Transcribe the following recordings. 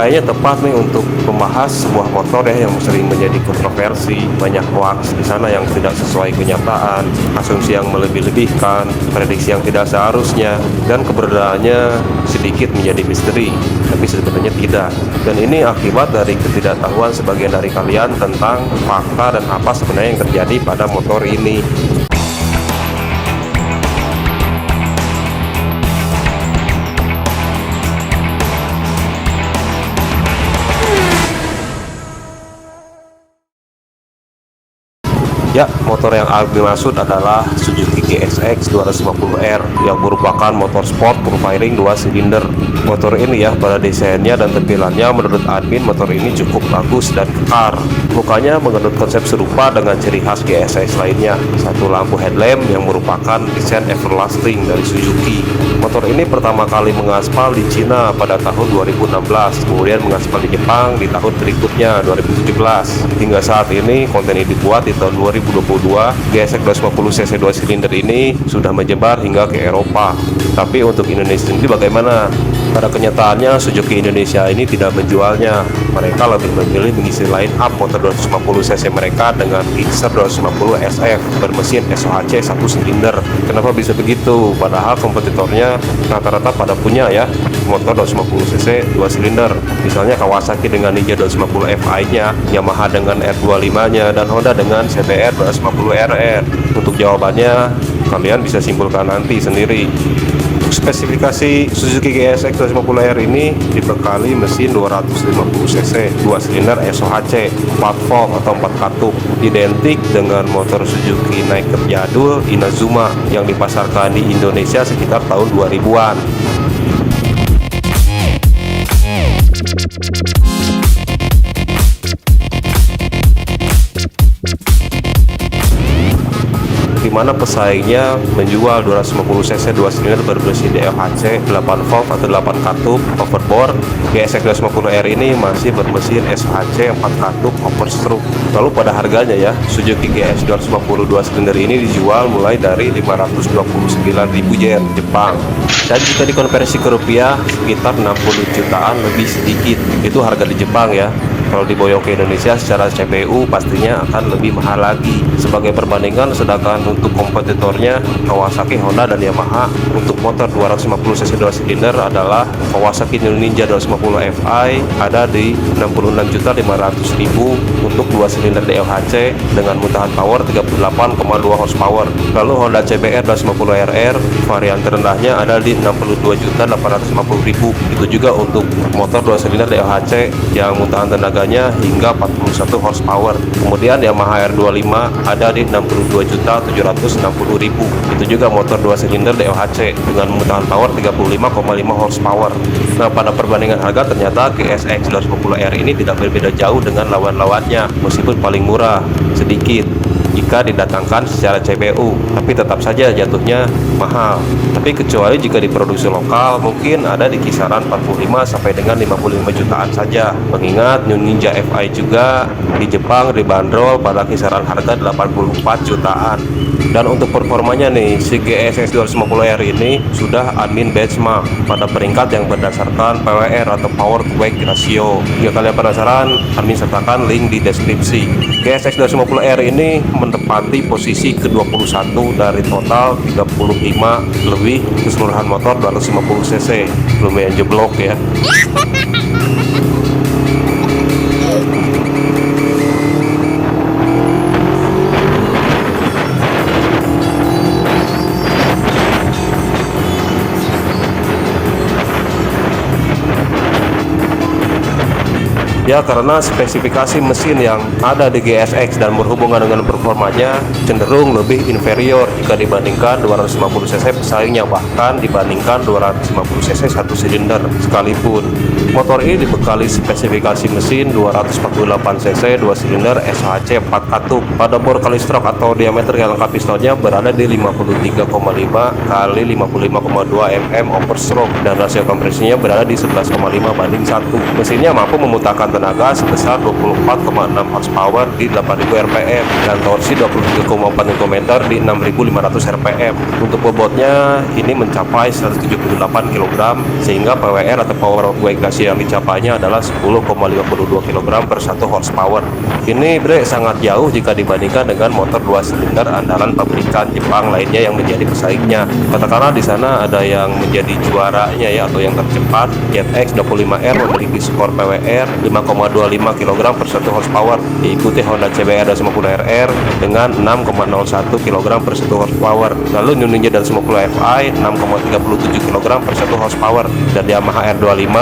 Kayaknya tepat nih untuk membahas sebuah motor ya yang sering menjadi kontroversi, banyak hoax di sana yang tidak sesuai kenyataan, asumsi yang melebih-lebihkan, prediksi yang tidak seharusnya, dan keberadaannya sedikit menjadi misteri, tapi sebenarnya tidak. Dan ini akibat dari ketidaktahuan sebagian dari kalian tentang fakta dan apa sebenarnya yang terjadi pada motor ini. Ya, motor yang dimaksud adalah Suzuki GSX 250R yang merupakan motor sport profiling 2 silinder. Motor ini ya, pada desainnya dan tampilannya menurut admin motor ini cukup bagus dan kekar. Mukanya mengandung konsep serupa dengan ciri khas GSX lainnya. Satu lampu headlamp yang merupakan desain everlasting dari Suzuki. Motor ini pertama kali mengaspal di Cina pada tahun 2016, kemudian mengaspal di Jepang di tahun berikutnya 2017. Hingga saat ini konten ini dibuat di tahun 2022, GSX 250cc 2 silinder ini sudah menyebar hingga ke Eropa. Tapi untuk Indonesia sendiri bagaimana? Pada kenyataannya Suzuki Indonesia ini tidak menjualnya. Mereka lebih memilih mengisi line up motor 250cc mereka dengan Gixxer 250 SF bermesin SOHC 1 silinder. Kenapa bisa begitu? Padahal kompetitornya rata-rata pada punya ya motor 250cc 2 silinder. Misalnya Kawasaki dengan Ninja 250 Fi-nya, Yamaha dengan R25-nya, dan Honda dengan CBR 250RR. Untuk jawabannya kalian bisa simpulkan nanti sendiri. Spesifikasi Suzuki GSX 250R ini dibekali mesin 250cc 2 silinder SOHC 4 valve atau 4 katup, identik dengan motor Suzuki Naker jadul Inazuma yang dipasarkan di Indonesia sekitar tahun 2000-an. Di mana pesaingnya menjual 250cc 2 silinder bermesin DLHC 8 valve atau 8 katup overbore. GSX 250R ini masih bermesin SHC 4 katup overstroke. Lalu pada harganya ya, Suzuki GSX 250 2 silinder ini dijual mulai dari 529.000 yen Jepang, dan jika dikonversi ke rupiah sekitar 60 jutaan lebih sedikit. Itu harga di Jepang ya. Kalau diboyong ke Indonesia secara CPU pastinya akan lebih mahal lagi. Sebagai perbandingan, sedangkan untuk kompetitornya Kawasaki, Honda, dan Yamaha untuk motor 250cc 2 silinder adalah Kawasaki Ninja 250 Fi ada di 66.500.000 untuk 2 silinder DLHC dengan muntahan power 38,2 horsepower. Lalu Honda CBR 250RR varian terendahnya ada di 62.850.000. Itu juga untuk motor 2 silinder DLHC yang muntahan tenaga hingga 41 horsepower. Kemudian Yamaha R25 ada di 62.760.000. Itu juga motor 2 silinder DLHC dengan muntahan power 35,5 horsepower. Nah, pada perbandingan harga ternyata GSX 250R ini tidak berbeda jauh dengan lawan-lawannya, meskipun paling murah sedikit jika didatangkan secara CPU, tapi tetap saja jatuhnya mahal. Tapi kecuali jika diproduksi lokal, mungkin ada di kisaran 45 sampai dengan 55 jutaan saja. Mengingat Ninja Fi juga di Jepang dibanderol pada kisaran harga 84 jutaan. Dan untuk performanya nih, si GSX 250R ini sudah admin benchmark pada peringkat yang berdasarkan PWR atau Power to Weight Ratio. Jika kalian penasaran, admin sertakan link di deskripsi. GSX 250R ini menempati posisi ke-21 dari total 35 lebih keseluruhan motor 250cc. Lumayan jeblok ya. Ya, karena spesifikasi mesin yang ada di GSX dan berhubungan dengan performanya cenderung lebih inferior jika dibandingkan 250cc pesaingnya, bahkan dibandingkan 250cc 1 silinder sekalipun. Motor ini dibekali spesifikasi mesin 248cc 2 silinder SHC 4 katup. Pada bor kali stroke atau diameter yang lengkap pistonnya berada di 53,5 kali 55,2 mm overstroke, dan rasio kompresinya berada di 11,5 banding 1. Mesinnya mampu memutarkan tenaga sebesar 24,6 horsepower di 8.000 rpm dan torsi 23,4 Nm di 6.500 rpm. Untuk bobotnya ini mencapai 178 kg, sehingga PWR atau power weight ratio yang dicapainya adalah 10,52 kg per 1 horsepower. Ini bre sangat jauh jika dibandingkan dengan motor 2 silinder andalan pabrikan Jepang lainnya yang menjadi pesaingnya. Katakanlah di sana ada yang menjadi juaranya ya, atau yang tercepat, ZX25R memiliki skor PWR 5,25 kg per 1 horsepower, diikuti Honda CBR 250RR dengan 6,01 kg per 1 horsepower. Lalu New Ninja 250 Fi 6,37 kg per 1 horsepower, dan Yamaha R25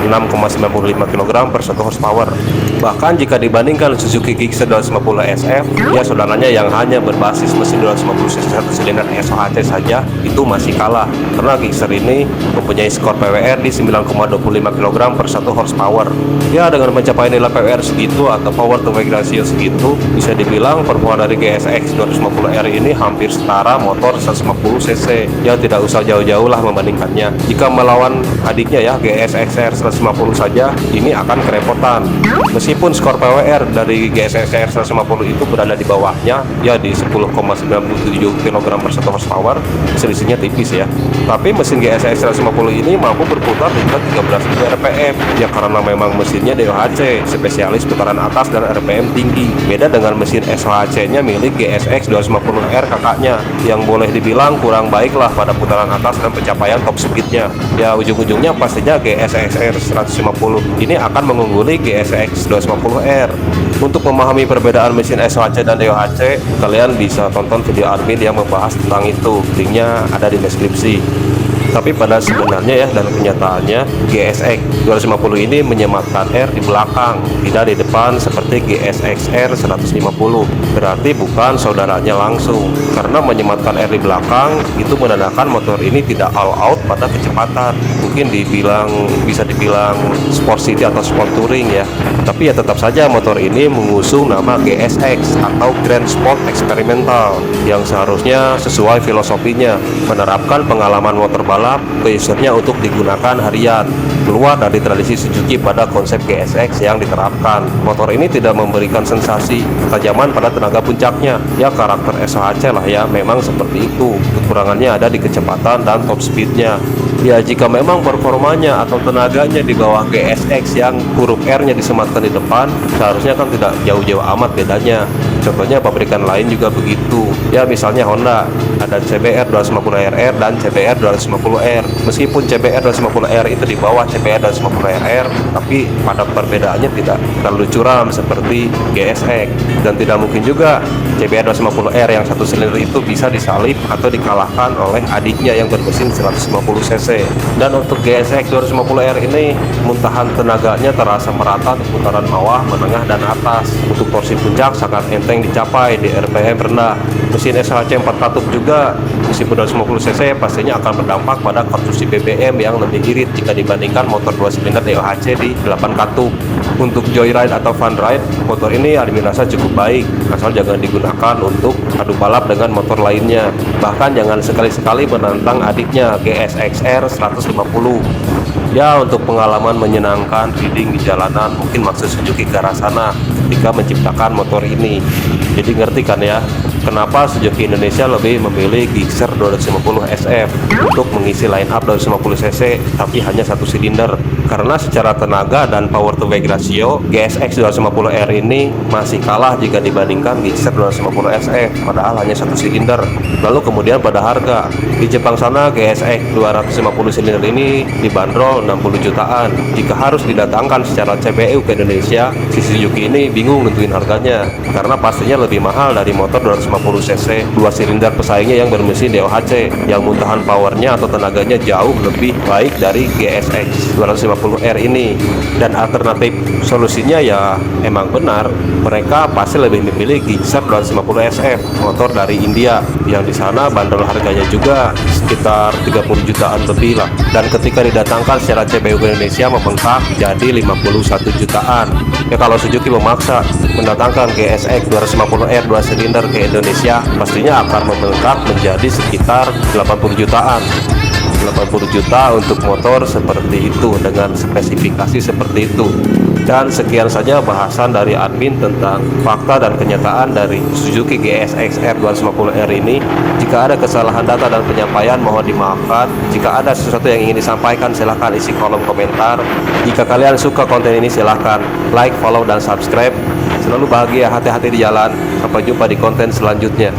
6,95 kg per 1 horsepower. Bahkan jika dibandingkan Suzuki Gixxer 250 SF, ya saudaranya yang hanya berbasis mesin 250 cc 1 silinder SOHC saja itu masih kalah, karena Gixxer ini mempunyai skor PWR di 9,25 kg per 1 horsepower. Ya, dengan mencapai nilai PWR segitu atau power to weight ratio segitu, bisa dibilang performa dari GSX 250R ini hampir setara motor 150 cc. Ya, tidak usah jauh-jauh lah membandingkannya. Jika melawan adiknya ya GSX-R 150 saja, ini akan kerepotan. Meskipun skor PWR dari GSX-R 150 itu berada di bawahnya, ya di 10,97 kg per 1 horsepower, selisihnya tipis ya. Tapi mesin GSX 150 ini mampu berputar hingga 13.000 rpm, ya karena memang mesinnya DOHC, spesialis putaran atas dan RPM tinggi. Beda dengan mesin SOHC-nya milik GSX 250R kakaknya, yang boleh dibilang kurang baik lah pada putaran atas dan pencapaian top speednya. Ya ujung-ujungnya pastinya GSX-R 150 ini akan mengungguli GSX 250R. Untuk memahami perbedaan mesin SOHC dan DOHC, kalian bisa tonton video admin yang membahas tentang itu. Linknya ada di deskripsi. Tapi pada sebenarnya ya dan kenyataannya GSX 250 ini menyematkan R di belakang, tidak di depan seperti GSX-R 150. Berarti bukan saudaranya langsung, karena menyematkan R di belakang itu menandakan motor ini tidak all out pada kecepatan. Mungkin bisa dibilang sport city atau sport touring ya. Tapi ya tetap saja motor ini mengusung nama GSX atau Grand Sport Experimental, yang seharusnya sesuai filosofinya, menerapkan pengalaman motor balap ke usernya untuk digunakan harian, keluar dari tradisi Suzuki pada konsep GSX yang diterapkan. Motor ini tidak memberikan sensasi ketajaman pada tenaga puncaknya, ya karakter SOHC lah ya, memang seperti itu. Kekurangannya ada di kecepatan dan top speednya. Ya jika memang performanya atau tenaganya di bawah GSX yang huruf R-nya disematkan di depan, seharusnya kan tidak jauh-jauh amat bedanya. Contohnya pabrikan lain juga begitu. Ya misalnya Honda ada CBR 250RR dan CBR 250R. Meskipun CBR 250R itu di bawah CBR 250RR, tapi pada perbedaannya tidak terlalu curam seperti GSX. Dan tidak mungkin juga CBR 250R yang 1 silinder itu bisa disalip atau dikalahkan oleh adiknya yang bermesin 150 cc. Dan untuk GSX 250R ini muntahan tenaganya terasa merata di putaran bawah, menengah, dan atas. Untuk torsi puncak sangat enteng dicapai di RPM rendah. Mesin SHC 4 katup juga meskipun 250 cc pastinya akan berdampak pada konsumsi BBM yang lebih irit jika dibandingkan motor 2 silinder DOHC di 8 katup. Untuk joyride atau fun ride, motor ini admin rasa cukup baik, asal jangan digunakan untuk adu balap dengan motor lainnya. Bahkan jangan sekali-sekali menantang adiknya GSX-R 150. Ya untuk pengalaman menyenangkan riding di jalanan, mungkin maksud Suzuki ke arah sana ketika menciptakan motor ini. Jadi ngerti kan ya kenapa Suzuki Indonesia lebih memilih Gixxer 250 SF untuk mengisi line up 250 cc tapi hanya 1 silinder, karena secara tenaga dan power to weight ratio GSX 250R ini masih kalah jika dibandingkan Gixxer 250 SF padahal hanya 1 silinder. Lalu kemudian pada harga, di Jepang sana GSX 250 silinder ini dibanderol 60 jutaan. Jika harus didatangkan secara CBU ke Indonesia, si Suzuki ini bingung nentuin harganya, karena pastinya lebih mahal dari motor 250 cc 2 silinder pesaingnya yang bermesin DOHC yang muntahan powernya atau tenaganya jauh lebih baik dari GSX 250R ini. Dan alternatif solusinya ya emang benar, mereka pasti lebih memilih Gixxer 250 SF, motor dari India, yang di sana bandrol harganya juga sekitar 30 jutaan lebih lah. Dan ketika didatangkan secara CBU ke Indonesia membengkak jadi 51 jutaan. Ya kalau Suzuki memaksa mendatangkan GSX 250R 2 silinder ke Indonesia, pastinya akan membengkak menjadi sekitar 80 jutaan. 80 juta untuk motor seperti itu dengan spesifikasi seperti itu. Dan sekian saja bahasan dari admin tentang fakta dan kenyataan dari Suzuki GSX-R 250R ini. Jika ada kesalahan data dan penyampaian mohon dimaafkan. Jika ada sesuatu yang ingin disampaikan silahkan isi kolom komentar. Jika kalian suka konten ini silahkan like, follow, dan subscribe. Selalu bahagia, hati-hati di jalan. Sampai jumpa di konten selanjutnya.